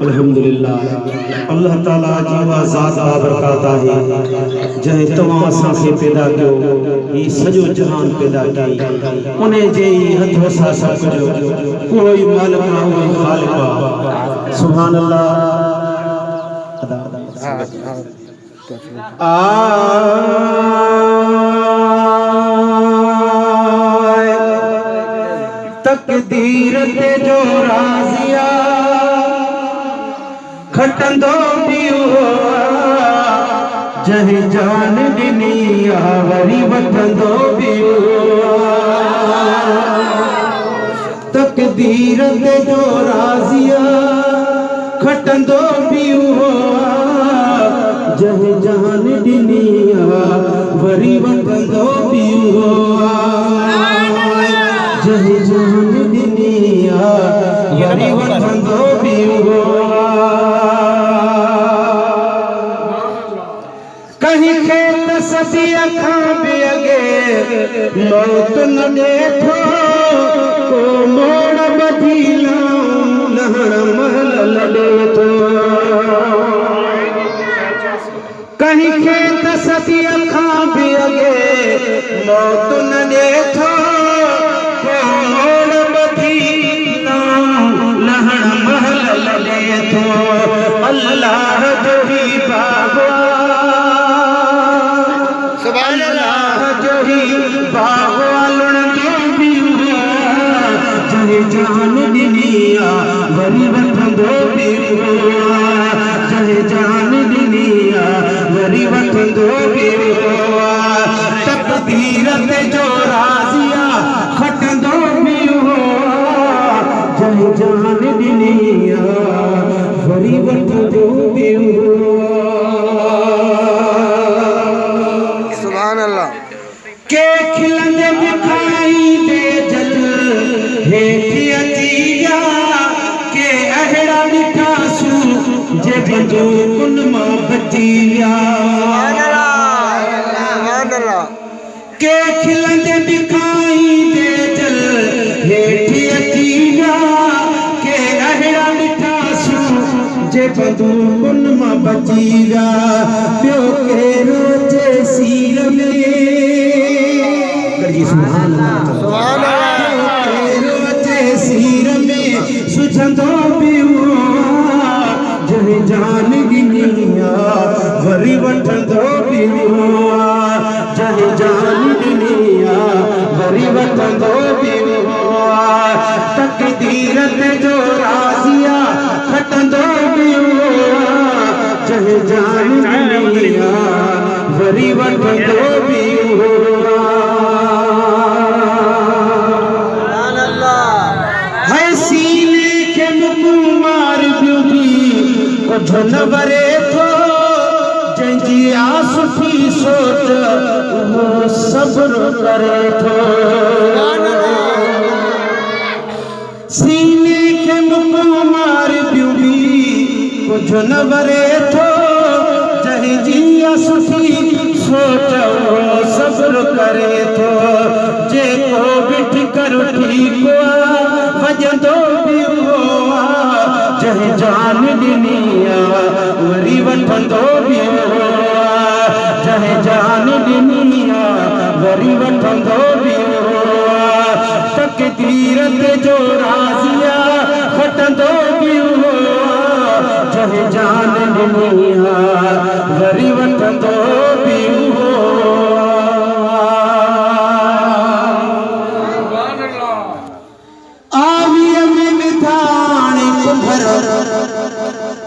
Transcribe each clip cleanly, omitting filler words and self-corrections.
अल्हम्दुलिल्लाह अल्लाह ताला जीवा ज़ात बरकाता है जय तवा असांखे पैदा कयो ही सजो जहान पैदा कई उन्हें जे हथ वसा सब कुछ कोई मालिक ना कोई खालिक सुभान अल्लाह तकदीर ते जो राज़िया खटंदो पियो जही जान ॾिनी वरी वठंदो पियो तकदीर ते जो राज़िया खटंदो पियो जही जान ॾिनी वरी वठंदो पियो जही जान ॾिनी वरी वठंदो पियो कहीं खेत सदिया खां भी अगे मौत न ॾेठो को मोड़ बदीला लहण महल लॾे थो कहीं खेत सदिया खां भी अगे मौत न ॾेठो को मोड़ बदीला लहण महल लॾे थो अल्लाह जो ही बाबा जान दिनिया वरी वठंदो पियो चाहे जान दिनिया वरी वठंदो पियो तकदीर ते जो राज़िया खटंदो पियो चाहे जान दिनिया वरी वठंदो पियो सुभान अल्लाह के खिलंदे दिखाई दे जल हेठी अची विया के अहिड़ा ॾिठा सू जे बंदो कुन मां बची विया के खिलंदे दिखाई दे जल हेठी अची विया के अहिड़ा ॾिठा सू जे बंदो कुन मां बची विया ॿियो केरो जे सीर में सुभान अल्लाह सीर में सुझंदो पियो जही जान ॾिनिया वरी वठंदो पियो जही जान ॾिनिया वरी वठंदो पियो तकदीर ते जो राज़िया खटंदो पियो जही जान ॾिनिया वरी वठंदो पियो जनवरे थो जंहिंजी सुठी सोच उहो सब्र करे थो सीने खे मुको मार पियो बि जनवरे थो जंहिंजी सुठी सोच उहो सब्र करे थो जेको बि ठिकर ठीक वॼंदो पियो जही जान ॾिनिया वरी वठंदो पियो जही जान ॾिनिया वरी वठंदो पियो तकदीर ते जो राज़िया खटंदो पियो जही जान ॾिनिया वरी वठंदो पियो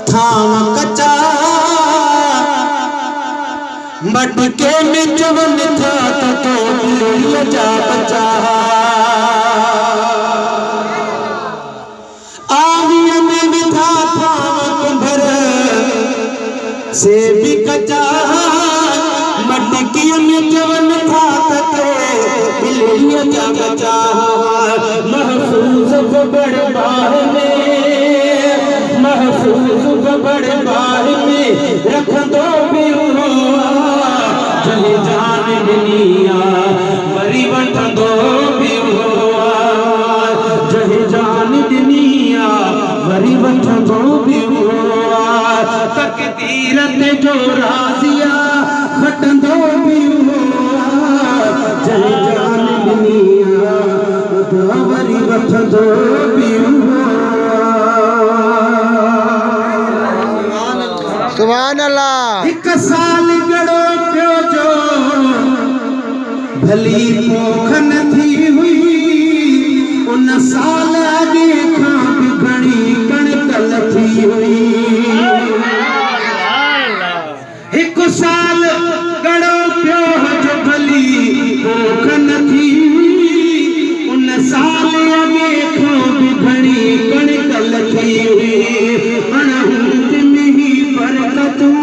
थाम कचा मटके में जवन था तो लिया जा बचा आविया में मिठा थाम कुंभर से भी कचा मटके में जवन था तो लिया जा बचा महफूज बड़े बार में महफूज बड़े बार में रखंदो पियो जही जान ॾिनिया वरी वठंदो पियो जही जान ॾिनिया वरी वठंदो पियो तकदीरत जो राज़िया खटंदो भी जंहिं जान दुनिया वरी वठंदो भी सुभान अल्लाह। एक साल गड़ो पियो जो भली पोख न थी हुई उन साल अॻे खां बि घणी कणिक थी हुई। एक साल गड़ो पियो जो भली पोख न थी हुई उन साल अॻे खां बि घणी कणिक थी हुई। अणहुत में ही बरकतूं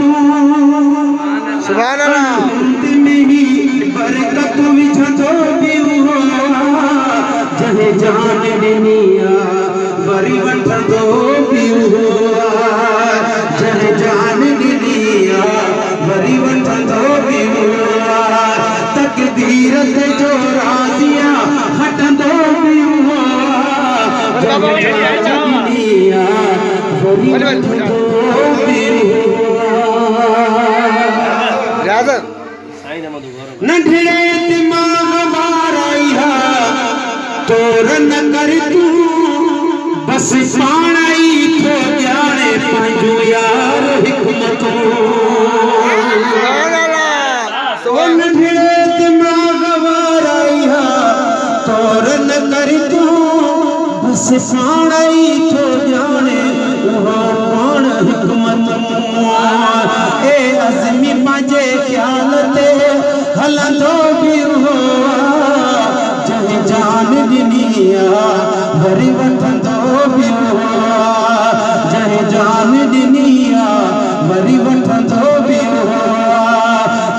सुभान अल्लाह। बरकत विझंदो बि उहो जंहिं जान ॾिनी वरी वठंदो बि उहो जंहिं जान ॾिनी वरी वठंदो बि उहो तकदीरत जो राज़िया हटंदो बि उहो जंहिं जान ॾिनी वरी वठंदो बि नंढड़े दिमाग माराई तोर न कर तूं बस पाण ई थो ॼाणे पंहिंजो यार हिकमतूं। नंढड़े दिमाग माराई तोर न कर तूं बस पाण ई थो ॼाणे उहो पाण हिकमतूं। ए अज़मी पंहिंजे ख़्याल ते हलंदो बि उहो जंहिं जान ॾिनी वरी वठंदो बि उहो जंहिं जान ॾिनी वरी वठंदो बि उहो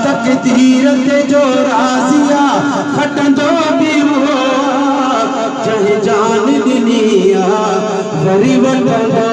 तकदीरत जो राज़िया खटंदो बि उहो जंहिं जान ॾिनी वरी वठंदो